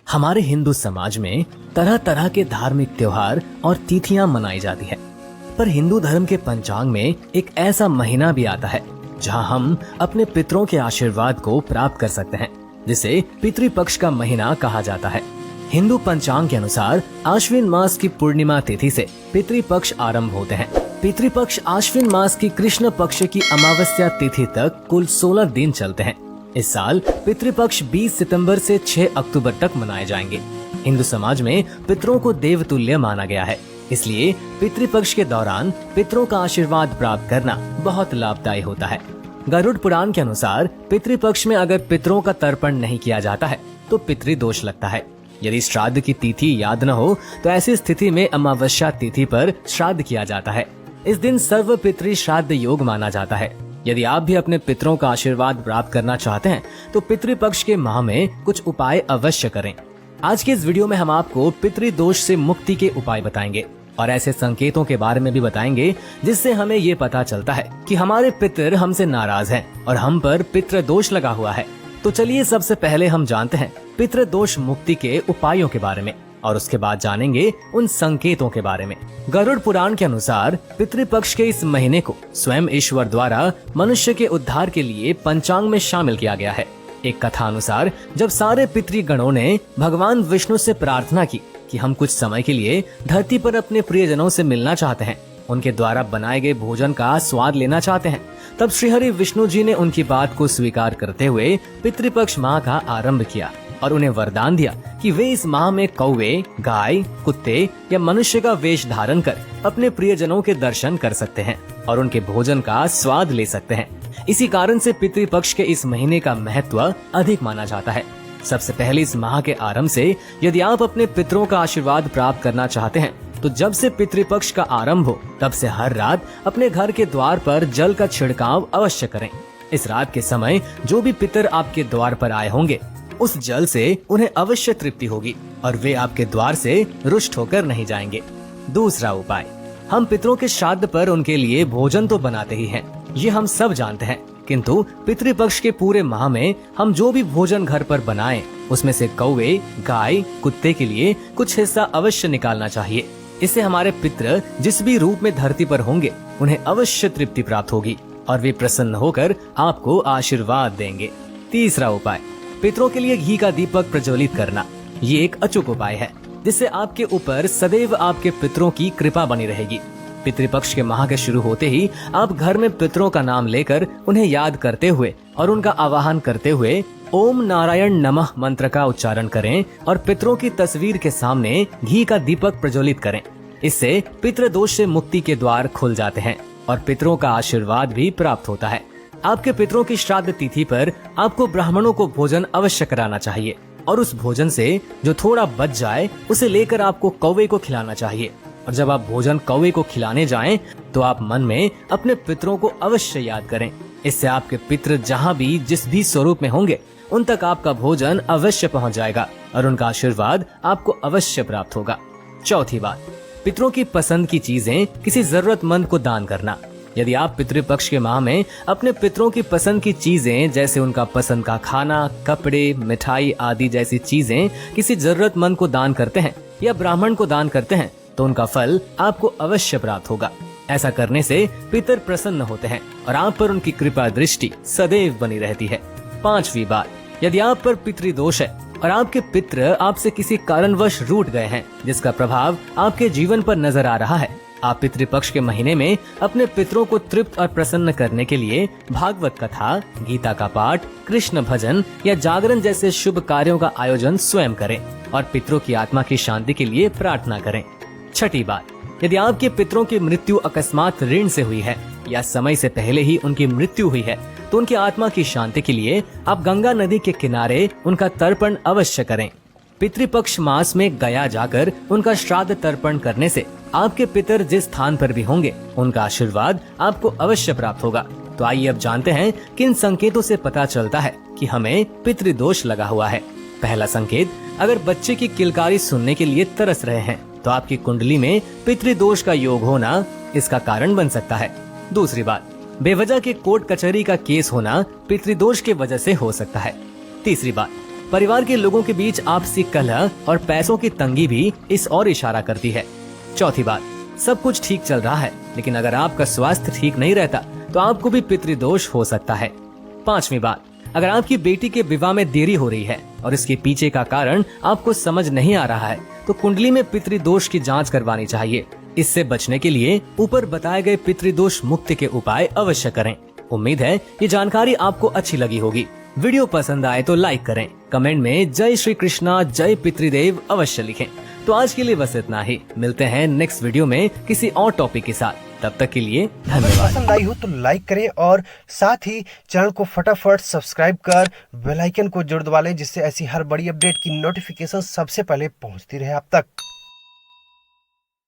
हमारे हिंदू समाज में तरह तरह के धार्मिक त्योहार और तिथियां मनाई जाती है, पर हिंदू धर्म के पंचांग में एक ऐसा महीना भी आता है जहां हम अपने पितरों के आशीर्वाद को प्राप्त कर सकते हैं, जिसे पितृपक्ष का महीना कहा जाता है। हिंदू पंचांग के अनुसार आश्विन मास की पूर्णिमा तिथि से पितृपक्ष आरंभ होते हैं। पितृपक्ष आश्विन मास की कृष्ण पक्ष की अमावस्या तिथि तक कुल 16 दिन चलते हैं। इस साल पितृपक्ष 20 सितंबर से 6 अक्टूबर तक मनाए जाएंगे। हिंदू समाज में पितरों को देवतुल्य माना गया है, इसलिए पितृपक्ष के दौरान पितरों का आशीर्वाद प्राप्त करना बहुत लाभदायी होता है। गरुड़ पुराण के अनुसार पितृपक्ष में अगर पितरों का तर्पण नहीं किया जाता है तो पितृदोष लगता है। यदि श्राद्ध की तिथि याद न हो तो ऐसी स्थिति में अमावस्या तिथि पर श्राद्ध किया जाता है। इस दिन सर्व पितृ श्राद्ध योग माना जाता है। यदि आप भी अपने पितरों का आशीर्वाद प्राप्त करना चाहते हैं तो पितृपक्ष के माह में कुछ उपाय अवश्य करें। आज के इस वीडियो में हम आपको पितृदोष से मुक्ति के उपाय बताएंगे और ऐसे संकेतों के बारे में भी बताएंगे जिससे हमें ये पता चलता है कि हमारे पितर हमसे नाराज हैं और हम पर पितृदोष लगा हुआ है। तो चलिए सबसे पहले हम जानते हैं पितृदोष मुक्ति के उपायों के बारे में और उसके बाद जानेंगे उन संकेतों के बारे में। गरुड़ पुराण के अनुसार पितृपक्ष के इस महीने को स्वयं ईश्वर द्वारा मनुष्य के उद्धार के लिए पंचांग में शामिल किया गया है। एक कथा अनुसार जब सारे पितृगणों ने भगवान विष्णु से प्रार्थना की कि हम कुछ समय के लिए धरती पर अपने प्रियजनों से मिलना चाहते हैं, उनके द्वारा बनाए गए भोजन का स्वाद लेना चाहते हैं, तब श्रीहरि विष्णु जी ने उनकी बात को स्वीकार करते हुए पितृपक्ष माह का आरंभ किया और उन्हें वरदान दिया कि वे इस माह में कौवे, गाय, कुत्ते या मनुष्य का वेश धारण कर अपने प्रियजनों के दर्शन कर सकते हैं और उनके भोजन का स्वाद ले सकते हैं। इसी कारण से पितृपक्ष के इस महीने का महत्व अधिक माना जाता है। सबसे पहले इस माह के आरंभ से यदि आप अपने पितरों का आशीर्वाद प्राप्त करना चाहते हैं तो जब से पितृपक्ष का आरंभ हो तब से हर रात अपने घर के द्वार पर जल का छिड़काव अवश्य करें। इस रात के समय जो भी पितर आपके द्वार पर आए होंगे उस जल से उन्हें अवश्य तृप्ति होगी और वे आपके द्वार से रुष्ट होकर नहीं जाएंगे। दूसरा उपाय, हम पितरों के श्राद्ध पर उनके लिए भोजन तो बनाते ही हैं, ये हम सब जानते हैं, किंतु पितृपक्ष के पूरे माह में हम जो भी भोजन घर पर बनाएं उसमें से कौवे, गाय, कुत्ते के लिए कुछ हिस्सा अवश्य निकालना चाहिए। इससे हमारे पितृ जिस भी रूप में धरती पर होंगे उन्हें अवश्य तृप्ति प्राप्त होगी और वे प्रसन्न होकर आपको आशीर्वाद देंगे। तीसरा उपाय, पितरों के लिए घी का दीपक प्रज्वलित करना। ये एक अचूक उपाय है जिससे आपके ऊपर सदैव आपके पितरों की कृपा बनी रहेगी। पितृपक्ष के माह के शुरू होते ही आप घर में पितरों का नाम लेकर उन्हें याद करते हुए और उनका आवाहन करते हुए ओम नारायण नमः मंत्र का उच्चारण करें और पितरों की तस्वीर के सामने घी का दीपक प्रज्वलित करें। इससे पितृदोष से मुक्ति के द्वार खुल जाते हैं और पितरों का आशीर्वाद भी प्राप्त होता है। आपके पितरों की श्राद्ध तिथि पर आपको ब्राह्मणों को भोजन अवश्य कराना चाहिए और उस भोजन से जो थोड़ा बच जाए उसे लेकर आपको कौवे को खिलाना चाहिए। और जब आप भोजन कौवे को खिलाने जाएं, तो आप मन में अपने पितरों को अवश्य याद करें। इससे आपके पितृ जहां भी जिस भी स्वरूप में होंगे उन तक आपका भोजन अवश्य पहुंच जाएगा और उनका आशीर्वाद आपको अवश्य प्राप्त होगा। चौथी बात, पितरों की पसंद की चीजें किसी जरूरतमंद को दान करना। यदि आप पितृपक्ष के माह में अपने पितरों की पसंद की चीजें जैसे उनका पसंद का खाना, कपड़े, मिठाई आदि जैसी चीजें किसी जरूरतमंद को दान करते हैं या ब्राह्मण को दान करते हैं तो उनका फल आपको अवश्य प्राप्त होगा। ऐसा करने से पितर प्रसन्न होते हैं और आप पर उनकी कृपा दृष्टि सदैव बनी रहती है। पांचवी बात, यदि आप पर पितृदोष है और आपके पितृ आपसे किसी कारणवश रूठ गए हैं जिसका प्रभाव आपके जीवन पर नजर आ रहा है, आप पितृपक्ष के महीने में अपने पितरों को तृप्त और प्रसन्न करने के लिए भागवत कथा, गीता का पाठ, कृष्ण भजन या जागरण जैसे शुभ कार्यों का आयोजन स्वयं करें और पितरों की आत्मा की शांति के लिए प्रार्थना करें। छठी बात, यदि आपके पितरों की मृत्यु अकस्मात ऋण से हुई है या समय से पहले ही उनकी मृत्यु हुई है तो उनकी आत्मा की शांति के लिए आप गंगा नदी के किनारे उनका तर्पण अवश्य करें। पितृपक्ष मास में गया जाकर उनका श्राद्ध तर्पण करने से आपके पितर जिस स्थान पर भी होंगे उनका आशीर्वाद आपको अवश्य प्राप्त होगा। तो आइए अब जानते हैं किन संकेतों से पता चलता है कि हमें पितृदोष लगा हुआ है। पहला संकेत, अगर बच्चे की किलकारी सुनने के लिए तरस रहे हैं तो आपकी कुंडली में पितृदोष का योग होना इसका कारण बन सकता है। दूसरी बात, बेवजह के कोर्ट कचहरी का केस होना पितृदोष के वजह से हो सकता है। तीसरी बात, परिवार के लोगों के बीच आपसी कलह और पैसों की तंगी भी इस ओर इशारा करती है। चौथी बात, सब कुछ ठीक चल रहा है, लेकिन अगर आपका स्वास्थ्य ठीक नहीं रहता तो आपको भी पितृदोष हो सकता है। पांचवी बात, अगर आपकी बेटी के विवाह में देरी हो रही है और इसके पीछे का कारण आपको समझ नहीं आ रहा है तो कुंडली में पितृदोष की जांच करवानी चाहिए। इससे बचने के लिए ऊपर बताए गए पितृदोष मुक्ति के उपाय अवश्य करें। उम्मीद है ये जानकारी आपको अच्छी लगी होगी। वीडियो पसंद आए तो लाइक करें, कमेंट में जय श्री कृष्णा जय पितृदेव अवश्य लिखें। तो आज के लिए बस इतना ही, मिलते हैं नेक्स्ट वीडियो में किसी और टॉपिक के साथ। तब तक के लिए धन्यवाद। पसंद आई हो तो लाइक करें और साथ ही चैनल को फटाफट सब्सक्राइब कर बेल आइकन को जरूर दबा लें, जिससे ऐसी हर बड़ी अपडेट की नोटिफिकेशन सबसे पहले पहुंचती रहे आप तक।